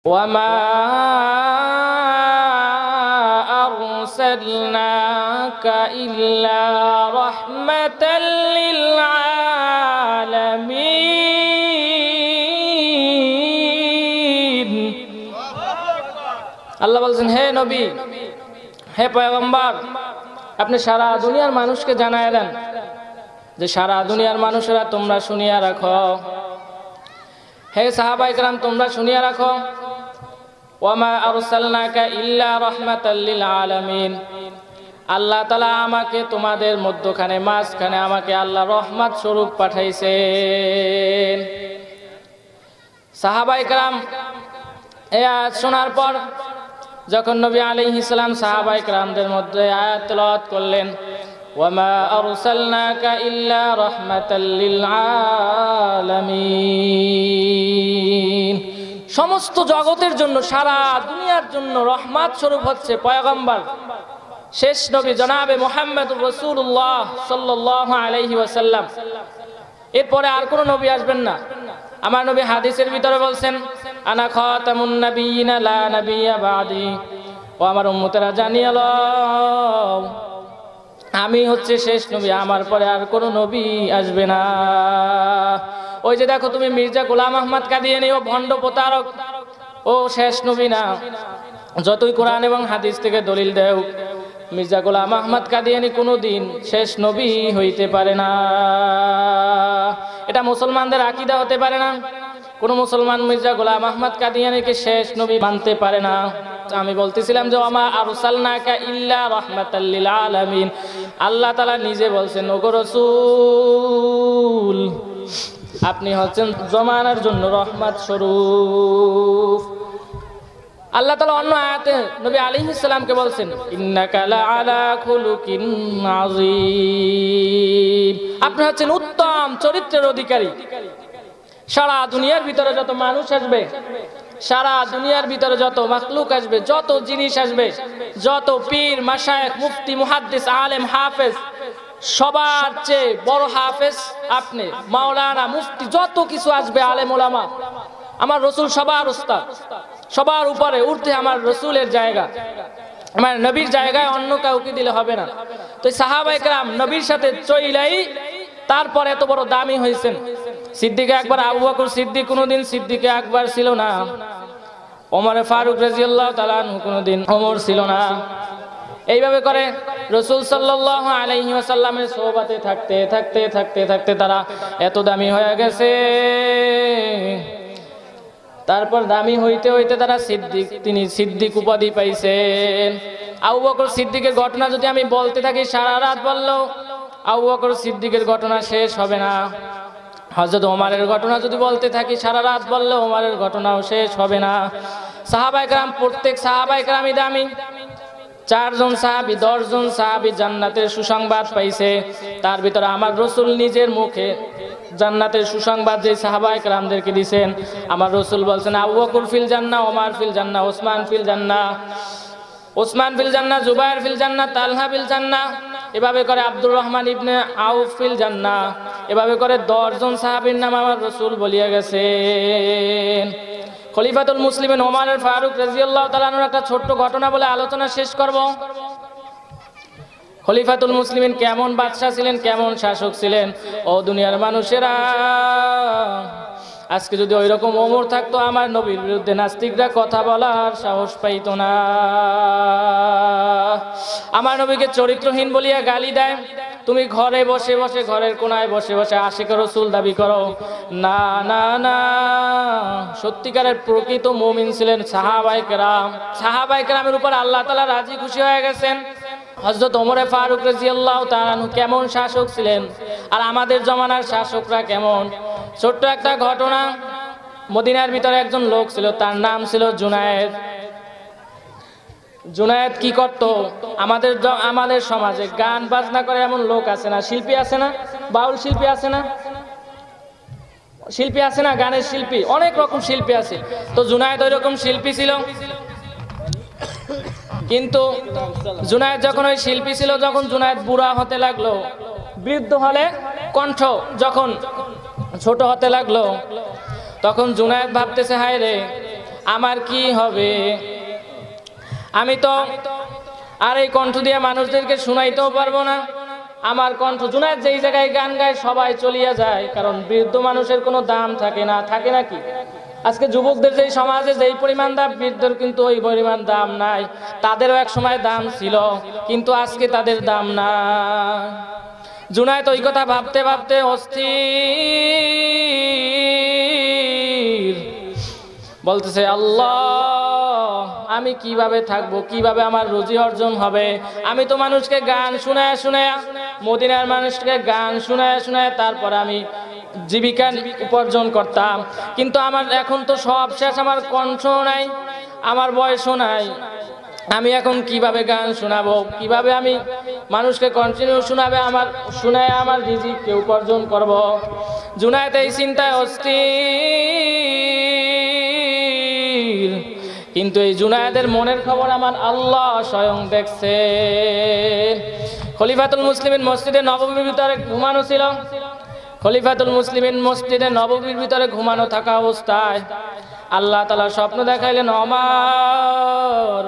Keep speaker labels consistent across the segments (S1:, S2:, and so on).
S1: ওয়ামা আরসালনাকা ইল্লা রাহমাতাল লিল আলামিন। আল্লাহ বলছেন, হে নবী, হে পয়গম্বর, আপনি সারা দুনিয়ার মানুষকে জানায় দেন যে সারা দুনিয়ার মানুষেরা তোমরা শুনিয়া রাখো, হে সাহাবায়ে কেরাম তোমরা শুনিয়া রাখো, ওয়ামা আরসালনাকা ইল্লা রাহমাতাল লিল আলামিন, আল্লাহ তাআলা আমাকে তোমাদের মধ্যখানে মাঝখানে আমাকে আল্লাহ রহমত স্বরূপ পাঠাইছেন। সাহাবায়ে কেরাম এই আয়াত শোনার পর যখন নবী আলাইহিস সালাম সাহাবায়ে কেরামদের মধ্যে আয়াত তেলাওয়াত করলেন, ওয়ামা আরসালনাকা ইল্লা রাহমাতাল লিল আলামিন, সমস্ত জগতের জন্য সারা দুনিয়ার জন্য রহমত স্বরূপ হচ্ছে পয়গম্বর শেষ নবী জনাবে মুহাম্মদুর রাসূলুল্লাহ সাল্লাল্লাহু আলাইহি ওয়াসাল্লাম। এরপরে আর কোন নবী আসবেন না। আমার নবী হাদিসের ভিতরে বলছেন, আনা খাতামুন নাবিয়িনা লা নাবিয়্যা বাদি, ও আমার উম্মতেরা জানিয়ে লও আমি হচ্ছে শেষ নবী, আমার পরে আর কোন নবী আসবে না। ওই যে দেখো তুমি মির্জা গোলাম আহমদ কাদিয়ানী, ও ভণ্ড প্রতারক, ও শেষ নবী না। যতই কোরআন এবং হাদিস থেকে দলিল দেও, মির্জা গোলাম আহমদ কাদিয়ানী কোনোদিন শেষ নবী হইতে পারে না। এটা মুসলমানদের আকীদা হতে পারে না। কোন মুসলমান মির্জা গোলাম আহমদ কাদিয়ানীকে শেষ নবী মানতে পারে না। আমি বলতেছিলাম যে ওয়ামা আরসালনাকা ইল্লা রাহমাতাল লিল আলামিন, আল্লাহ তাআলা নিজে বলছেন, ওগো রাসূল আপনি হচ্ছেন জমানার জন্য রহমত স্বরূপ। আল্লাহ তাআলা অন্য আয়াতে নবী আলাইহিস সালামকে বলছেন, ইন্নাকা লাআলা খুলুকিন আযীম, আপনি হচ্ছেন উত্তম চরিত্রের অধিকারী। সারা দুনিয়ার ভিতরে যত মানুষ আসবে, সারা দুনিয়ার ভিতরে যত মাখলুক আসবে, যত জিনিস আসবে, যত পীর মাশায়েখ মুফতি মুহাদ্দিস আলেম হাফেজ, সবার চেয়ে বড় হাফেজ আপনি, মাওলানা মুফতি যত কিছু আসবে আলেম ওলামা, আমার রাসূল সবার উস্তাদ, সবার উপরে উঠতে আমার রাসূলের জায়গা, আমার নবীর জায়গায় অন্য কাউকে দিলে হবে না। তো সাহাবায়ে কেরাম নবীর সাথে চইলাই তারপর এত বড় দামি হয়েছেন। সিদ্দিক আকবর আবু বকর সিদ্দিক কোনোদিন সিদ্দিকে আকবর ছিল না। ওমরে ফারুক রাদিয়াল্লাহু তাআলা আনহু কোনোদিন ওমর ছিল না। এইভাবে করে রাসূল সাল্লাল্লাহু আলাইহি ওয়াসাল্লামের সোহবতে থাকতে থাকতে থাকতে থাকতে তারা এত দামি হয়ে গেছে। তারপর দামি হইতে হইতে তারা সিদ্দিক, তিনি সিদ্দিক উপাধি পাইছেন। আবু বকর সিদ্দিকের ঘটনা যদি আমি বলতে থাকি সারা রাত বললেও আবু বকর সিদ্দিকের ঘটনা শেষ হবে না। হযরত ওমরের ঘটনা যদি বলতে থাকি সারা রাত বললেও ওমরের ঘটনাও শেষ হবে না। সাহাবায়ে কেরাম প্রত্যেক সাহাবায়ে কেরামই দামি। 4 জন সাহাবী 10 জন সাহাবী জান্নাতের সুসংবাদ পাইছে। তার ভিতরে আমার রাসূল নিজের মুখে জান্নাতের সুসংবাদ যে সাহাবায়ে কেরামদেরকে দিবেন, আমার রাসূল বলছেন, আবু বকর ফিল জান্নাহ, ওমর ফিল জান্নাহ, ওসমান ফিল জান্নাহ, ওসমান ফিল জান্নাহ, জুবায়ের ফিল জান্নাহ, তালহা ফিল জান্নাহ, এভাবে করে আব্দুর রহমান ইবনে আউফ ফিল জান্নাহ, এভাবে করে 10 জন সাহাবীর নাম আমার রাসূল বলিয়া গেছেন। খলিফাতুল মুসলিমিন ওমর ফারুক রাদিয়াল্লাহু তাআলা আনহুর একটা ছোট্ট ঘটনা বলে আলোচনা শেষ করব। খলিফাতুল মুসলিমিন কেমন বাদশা ছিলেন, কেমন শাসক ছিলেন, ও দুনিয়ার মানুষেরা, আজকে যদি ওই রকম ওমর থাকতো আমার নবীর বিরুদ্ধে নাস্তিকরা কথা বলার সাহস পাইতো না। আমার নবীকে চরিত্রহীন বলিয়া গালি দেয়। তুমি ঘরে বসে বসে, ঘরের কোনায় বসে বসে আশিক রাসূল দাবি করো। না না না, সত্যিকারের প্রকৃত মুমিন ছিলেন সাহাবায়ে কেরাম। সাহাবায়ে কেরামের উপর আল্লাহ তাআলা রাজি খুশি হয়ে গেছেন। হযরত ওমর ফারুক রাদিয়াল্লাহু তাআলা আনহু কেমন শাসক ছিলেন, আর আমাদের জমানার শাসকরা কেমন। ছোট্ট একটা ঘটনা, মদিনার ভিতরে একজন লোক ছিল, তার নাম ছিল জুনায়েদ। জুনায়েদ কি করত, আমাদের সমাজে গান বাজনা করে এমন লোক আছে না, শিল্পী আছে না, বাউল শিল্পী আছে না, শিল্পী আছে না, গানের শিল্পী, অনেক রকম শিল্পী আছে। তো জুনায়েদ ওই রকম শিল্পী ছিল। কিন্তু জুনায়েদ যখন ওই শিল্পী ছিল, যখন জুনায়েদ বুড়া হতে লাগলো, বৃদ্ধ হলে কণ্ঠ যখন ছোট হতে লাগলো, তখন জুনায়েদ ভাবতেছে, হায় রে, আমার কি হবে? আমি তো আর এই কণ্ঠ দিয়ে মানুষদেরকে শোনাইতেও পারবো না। আমার কণ্ঠ জুনায়েদ যেই জায়গায় গান গায় সবাই চলিয়া যায়, কারণ বৃদ্ধ মানুষের কোনো দাম থাকে না, থাকে নাকি? আজকে যুবকদের যেই সমাজে যেই পরিমাণ দাম, বৃদ্ধর কিন্তু ওই পরিমাণ দাম নাই। তাদেরও এক সময় দাম ছিল, কিন্তু আজকে তাদের দাম না। জুনায়েদ ওই কথা ভাবতে ভাবতে অস্থির, বলতেছে আল্লাহ আমি কিভাবে থাকবো, কিভাবে আমার রুজি অর্জন হবে? আমি তো মানুষকে গান শুনায় শুনায়, মদিনার মানুষকে গান শুনায় শুনায় তারপর আমি জীবিকা উপার্জন করতাম, কিন্তু আমার এখন তো সব শেষ, আমার কণ্ঠ নাই, আমার বয়সও নাই, আমি এখন কিভাবে গান শোনাবো, কিভাবে আমি মানুষকে কন্টিনিউ শোনাবে আমার শুনায় আমার রিজিককে উপার্জন করব? জুনায়েদ এই চিন্তায় অস্থির, কিন্তু এই জুনায়েদের মনের খবর আমার আল্লাহ স্বয়ং দেখছে। খলিফাতুল মুসলিমিন মসজিদে নববীর ভিতরে ঘুমানো ছিল। খলিফাতুল মুসলিমিন মসজিদে নববীর ভিতরে ঘুমানো থাকা অবস্থায় আল্লাহ তাআলা স্বপ্ন দেখাইলেন, ওমর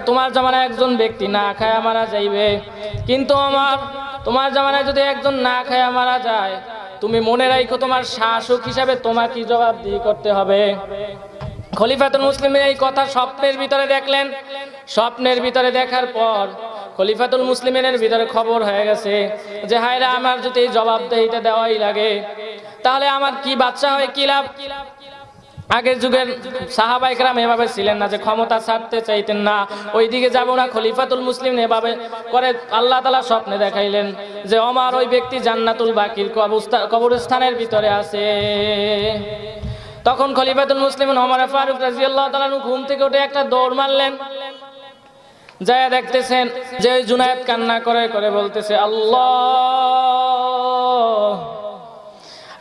S1: তোমার জামানায় একজন ব্যক্তি না খায়া মারা যাইবে, কিন্তু তোমার জামানায় যদি একজন না খায়া মারা যায়, তুমি মনে রাখো তোমার শাসক হিসাবে তোমাকে জবাবদিহি করতে হবে। খলিফাতুল মুসলিমিন এই কথা স্বপ্নের ভিতরে দেখলেন। স্বপ্নের ভিতরে দেখার পর খলিফাতুল মুসলিমিনের ভিতরে খবর হয়ে গেছে যে হায়রে আমার যদি এই জবাবদিহিটা দেওয়াই লাগে তাহলে আমার কি বাচ্চা হয়, কি লাভ? আগের যুগের সাহাবায়ে কেরাম এভাবে ছিলেন না যে ক্ষমতা ছাড়তে চাইতেন না, ওইদিকে যাব না। খলিফাতুল মুসলিম এভাবে করে আল্লাহ তাআলা স্বপ্নে দেখাইলেন যে ওমর ওই ব্যক্তি জান্নাতুল বাকির কবরস্থানের ভিতরে আছে। তখন খলিফাতুল মুসলিম ওমর ফারুক রাদিয়াল্লাহু তাআলা ঘুম থেকে উঠে একটা দৌড় মারলেন, যায় দেখতেছেন যে ওই জুনায়েদ কান্না করে করে বলতেছে আল্লাহ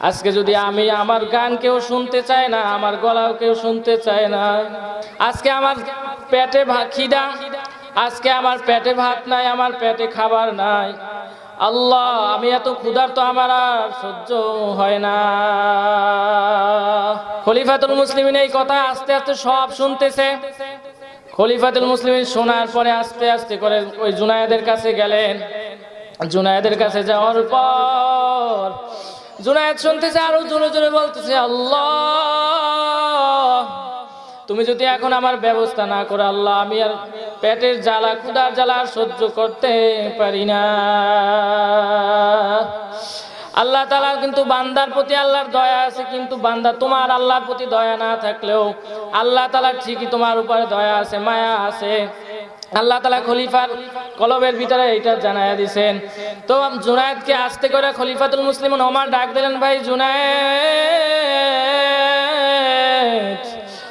S1: আজকে যদি আমি আমার গান কেউ শুনতে চায় না, আমার গলাও কেউ শুনতে চায় না, আজকে আমার পেটে খিদা, আজকে আমার পেটে ভাত নাই, আমার পেটে খাবার নাই, আল্লাহ আমি এত ক্ষুধার্ত আমার আর সহ্য হয় না। খলিফাতুল মুসলিমিন এই কথা আস্তে আস্তে সব শুনতেছে। খলিফাতুল মুসলিমিন শোনার পরে আস্তে আস্তে করে ওই জুনায়েদের কাছে গেলেন। জুনায়েদের কাছে যাওয়ার পর জুনায়েদ শুনতেছে, আরো জোরে জোরে বলতেছে আল্লাহ তুমি যদি এখন আমার ব্যবস্থা না করো, আল্লাহ আমি আর পেটের জ্বালা ক্ষুধার জ্বালা আর সহ্য করতে পারি না। আল্লাহ তাআলা কিন্তু বান্দার প্রতি আল্লাহর দয়া আছে, কিন্তু বান্দা তোমার আল্লাহর প্রতি দয়া না থাকলেও আল্লাহ তাআলার ঠিকই তোমার উপরে দয়া আছে, মায়া আছে। আল্লাহ তাআলা খলিফার কলবের ভিতরে এইটা জানায়া দিয়েছেন। তো জুনায়েদকে আস্তে করে খলিফাতুল মুসলিমিন ওমর ডাক দিলেন, ভাই জুনায়েদ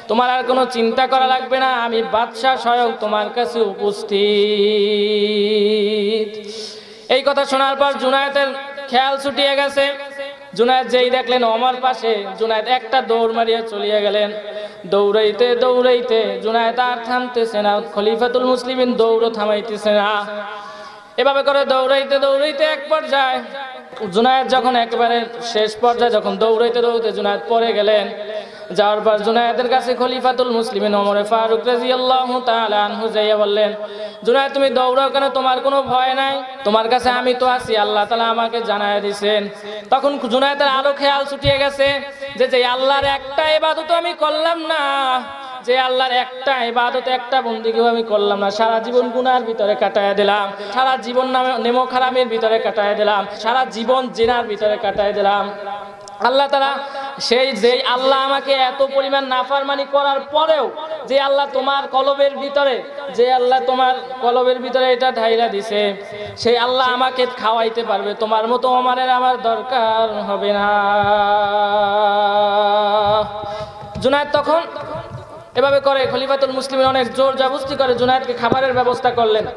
S1: তোমার আর কোনো চিন্তা করা লাগবে না, আমি বাদশা স্বয়ং তোমার কাছে উপস্থিত। এই কথা শোনার পর জুনায়েদের খেয়াল ছুটিয়ে গেছে। জুনায়েদ যেই দেখলেন ওমর পাশে, জুনায়েদ একটা দৌড় মারিয়া চলিয়ে গেলেন। দৌড়াইতে দৌড়াইতে জুনায়েদ আর থামতেছে না, খলিফাতুল মুসলিমিন দৌড় থামাইতেছে না। এভাবে করে দৌড়াইতে দৌড়াইতে এক পর্যায়ে জুনায়েদ যখন একেবারে শেষ পর্যায়ে যখন দৌড়াইতে দৌড়াইতে জুনায়েদ পড়ে গেলেন, যাওয়ার পর জুনায়েদের কাছে খলিফাতুল মুসলিমিন ওমর ফারুক রাদিয়াল্লাহু তাআলা আনহু যাইয়া বললেন, জুনায়েদ তুমি দৌড়াও কেন, তোমার কোনো ভয় নাই, তোমার কাছে আমি তো আছি, আল্লাহ তাআলা আমাকে জানায়া দিয়েছেন। তখন জুনায়েদের আরো খেয়াল ছুটিয়ে গেছে যে যে আল্লাহর একটা ইবাদত আমি করলাম না, যে আল্লাহর একটা ইবাদত একটা বন্দেগী আমি করলাম না, সারা জীবন গুনার ভিতরে কাটায় দিলাম, সারা জীবন নেমক হারামের ভিতরে কাটায় দিলাম, সারা জীবন জিনার ভিতরে কাটায় দিলাম। আল্লাহ তাআলা সেই যে আল্লাহ আমাকে এত পরিমাণ নাফরমানি করার পরেও যে আল্লাহ তোমার কলবের ভিতরে, যে আল্লাহ তোমার কলবের ভিতরে এটা ঢাইলা দিছে, সেই আল্লাহ আমাকে খাওয়াইতে পারবে, তোমার মতো ওমরের আমার দরকার হবে না। জুনায়েদ তখন এভাবে করে খলিফাতুল মুসলিমিন অনেক জোর জবরদস্তি করে জুনায়েদকে খাবারের ব্যবস্থা করলেন।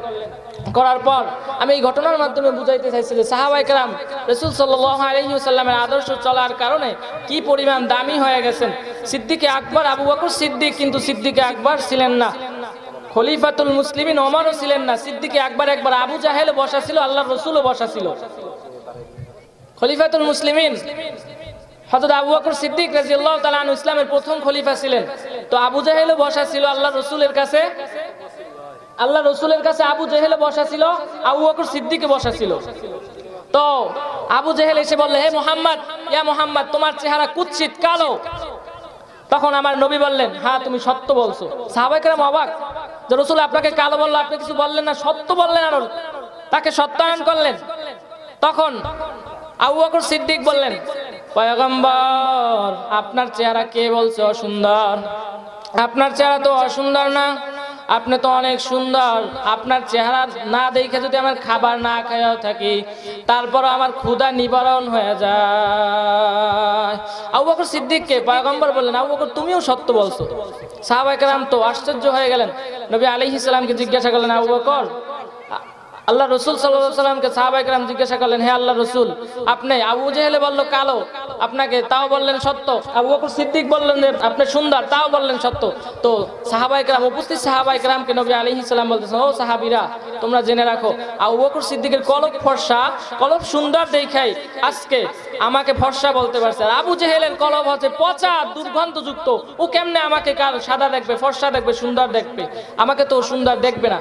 S1: করার পর আমি এই ঘটনার মাধ্যমে বুঝাইতে চাইছি যে সাহাবায়ে কেরাম রাসূল সাল্লাল্লাহু আলাইহি ওয়াসাল্লামের আদর্শ চলার কারণে কি পরিমাণ দামি হয়ে গেছেন। সিদ্দিকে আকবর আবু বকর সিদ্দিক কিন্তু সিদ্দিকে আকবর ছিলেন না, খলিফাতুল মুসলিমিন ওমরও ছিলেন না। সিদ্দিকে আকবর একবার আবু জাহেল বসা ছিল, আল্লাহর রাসূলও বসা ছিল। খলিফাতুল মুসলিমিন হযরত আবু বকর সিদ্দিক রাদিয়াল্লাহু তাআলা আনহু ইসলামের প্রথম খলিফা ছিলেন। তো আবু জেহেলও বসা ছিল আল্লাহ রসুলের কাছে, আল্লাহ রসুলের কাছে আবু জেহেল বসা ছিল, আবু বকর সিদ্দিকে বসা ছিল। তো আবু জেহেল এসে বললে, হে মোহাম্মদ, ইয়া মোহাম্মদ, তোমার চেহারা কুৎসিত কালো। তখন আমার নবী বললেন, হ্যাঁ তুমি সত্য বলছো। সাহাবায়ে কেরাম অবাক যে রাসূল আপনাকে কালো বললো, আপনি কিছু বললেন না, সত্য বললেন, আর তাকে সত্যায়ন করলেন। তখন আবু বকর সিদ্দিক বললেন, পয়গম্বর, আপনার চেহারা কে বলছে অসুন্দর? আপনার চেহারা তো অসুন্দর না, আপনি তো অনেক সুন্দর। আপনার চেহারা না দেখে যদি আমার খাবার না খাইয়া থাকি, তারপর আমার ক্ষুধা নিবারণ হয়ে যায়। আবু বকর সিদ্দিককে পয়গম্বর বললেন, আবু বকর তুমিও সত্য বলছো। সাহাবায়ে কেরাম তো আশ্চর্য হয়ে গেলেন। নবী আলাইহিস সালামকে জিজ্ঞাসা করলেন, আবু বকর, আল্লাহ রসুল সাল্লাল্লাহু আলাইহি সাল্লামকে সাহাবায়ে কেরাম জিজ্ঞাসা করলেন, হে আল্লাহ রসুল, আপনি আবু জেহেলে বললো কালো আপনাকে, তাও বললেন সত্য। আবু বকর সিদ্দিক বললেন যে আপনি সুন্দর, তাও বললেন সত্য। তো সাহাবায়ে কেরাম, উপস্থিত সাহাবায়ে কেরামকে নবী আলাইহিস সালাম বলতেছেন, ও সাহাবীরা, তোমরা জেনে রাখো, আবু বকর সিদ্দিকের কলব ফর্সা, কলব সুন্দর দেখাই আজকে আমাকে ফর্সা বলতে পারছে। আর আবু জেহেলের কলব হচ্ছে পচা, দুর্গন্ধযুক্ত। ও কেমনে আমাকে কাল সাদা দেখবে, ফর্সা দেখবে, সুন্দর দেখবে? আমাকে তো সুন্দর দেখবে না।